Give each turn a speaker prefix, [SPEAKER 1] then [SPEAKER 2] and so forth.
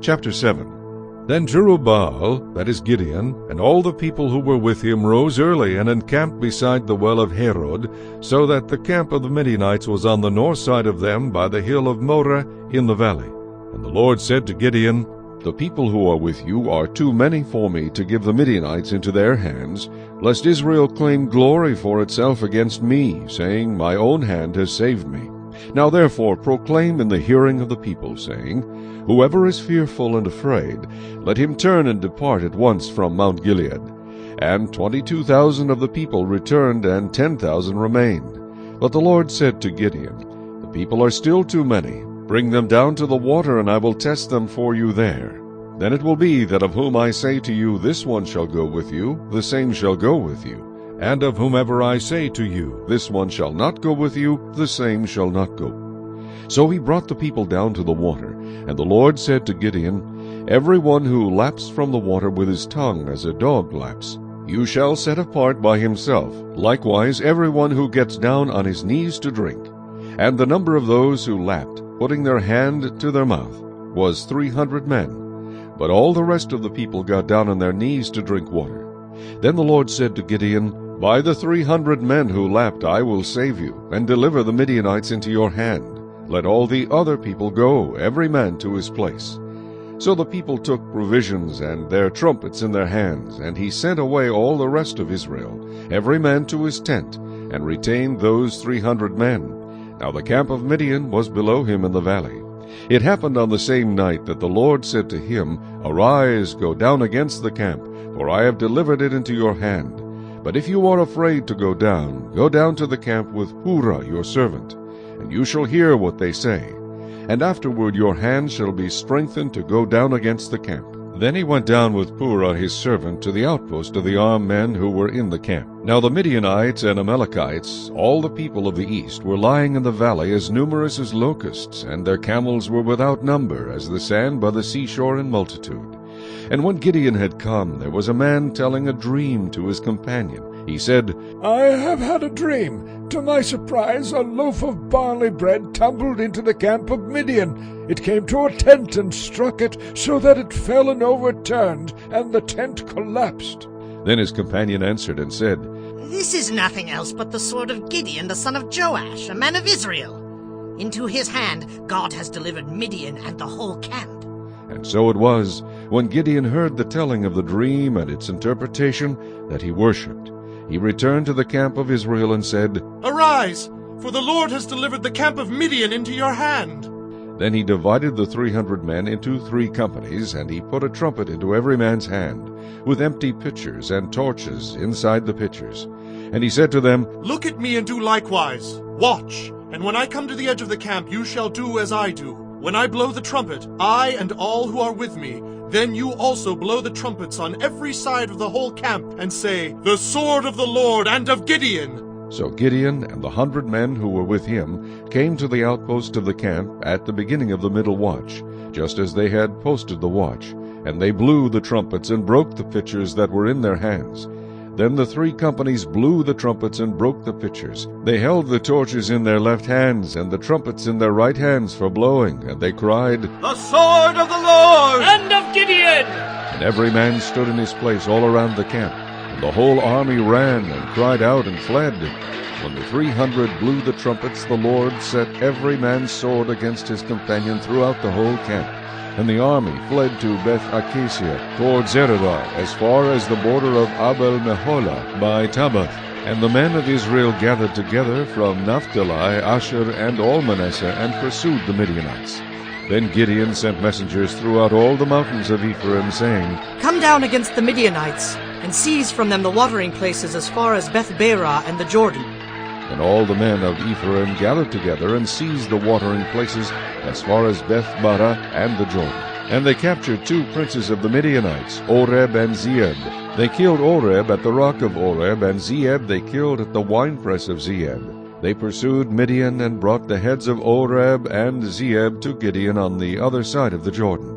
[SPEAKER 1] Chapter 7. Then Jerubbaal, that is Gideon, and all the people who were with him rose early and encamped beside the well of Harod, so that the camp of the Midianites was on the north side of them by the hill of Moreh in the valley. And the Lord said to Gideon, The people who are with you are too many for me to give the Midianites into their hands, lest Israel claim glory for itself against me, saying, My own hand has saved me. Now therefore proclaim in the hearing of the people, saying, Whoever is fearful and afraid, let him turn and depart at once from Mount Gilead. And 22,000 of the people returned, and 10,000 remained. But the Lord said to Gideon, The people are still too many. Bring them down to the water, and I will test them for you there. Then it will be that of whom I say to you, This one shall go with you, the same shall go with you. And of whomever I say to you, This one shall not go with you, the same shall not go. So he brought the people down to the water, and the Lord said to Gideon, Every one who laps from the water with his tongue as a dog laps, you shall set apart by himself, likewise every one who gets down on his knees to drink. And the number of those who lapped, putting their hand to their mouth, was 300 men. But all the rest of the people got down on their knees to drink water. Then the Lord said to Gideon, By the 300 men who lapped I will save you, and deliver the Midianites into your hand. Let all the other people go, every man to his place. So the people took provisions and their trumpets in their hands, and he sent away all the rest of Israel, every man to his tent, and retained those 300 men. Now the camp of Midian was below him in the valley. It happened on the same night that the Lord said to him, Arise, go down against the camp, for I have delivered it into your hand. But if you are afraid to go down to the camp with Hurrah your servant, and you shall hear what they say. And afterward your hand shall be strengthened to go down against the camp. Then he went down with Purah his servant to the outpost of the armed men who were in the camp. Now the Midianites and Amalekites, all the people of the east, were lying in the valley as numerous as locusts, and their camels were without number, as the sand by the seashore in multitude. And when Gideon had come, there was a man telling a dream to his companion. He said,
[SPEAKER 2] I have had a dream. To my surprise, a loaf of barley bread tumbled into the camp of Midian. It came to a tent and struck it, so that it fell and overturned, and the tent collapsed.
[SPEAKER 1] Then his companion answered and said,
[SPEAKER 3] This is nothing else but the sword of Gideon, the son of Joash, a man of Israel. Into his hand God has delivered Midian and the whole camp.
[SPEAKER 1] And so it was, when Gideon heard the telling of the dream and its interpretation, that he worshipped. He returned to the camp of Israel and said,
[SPEAKER 4] Arise, for the Lord has delivered the camp of Midian into your hand.
[SPEAKER 1] Then he divided the 300 men into 3 companies, and he put a trumpet into every man's hand, with empty pitchers and torches inside the pitchers. And he said to them,
[SPEAKER 4] Look at me and do likewise. Watch, and when I come to the edge of the camp, you shall do as I do. When I blow the trumpet, I and all who are with me, then you also blow the trumpets on every side of the whole camp, and say, The sword of the Lord and of Gideon.
[SPEAKER 1] So Gideon and the 100 men who were with him came to the outpost of the camp at the beginning of the middle watch, just as they had posted the watch. And they blew the trumpets and broke the pitchers that were in their hands. Then the 3 companies blew the trumpets and broke the pitchers. They held the torches in their left hands and the trumpets in their right hands for blowing, and they cried,
[SPEAKER 4] The sword of the Lord
[SPEAKER 5] and of Gideon!
[SPEAKER 1] And every man stood in his place all around the camp. And the whole army ran and cried out and fled. When the 300 blew the trumpets, the Lord set every man's sword against his companion throughout the whole camp. And the army fled to Beth-Acacia toward Zeredah, as far as the border of Abel-Meholah by Tabbath. And the men of Israel gathered together from Naphtali, Asher, and all Manasseh, and pursued the Midianites. Then Gideon sent messengers throughout all the mountains of Ephraim, saying,
[SPEAKER 6] Come down against the Midianites, and seize from them the watering places as far as Beth-Barah and the Jordan.
[SPEAKER 1] And all the men of Ephraim gathered together and seized the watering places as far as Beth-Barah and the Jordan. And they captured 2 princes of the Midianites, Oreb and Zeeb. They killed Oreb at the rock of Oreb, and Zeeb they killed at the winepress of Zeeb. They pursued Midian and brought the heads of Oreb and Zeeb to Gideon on the other side of the Jordan.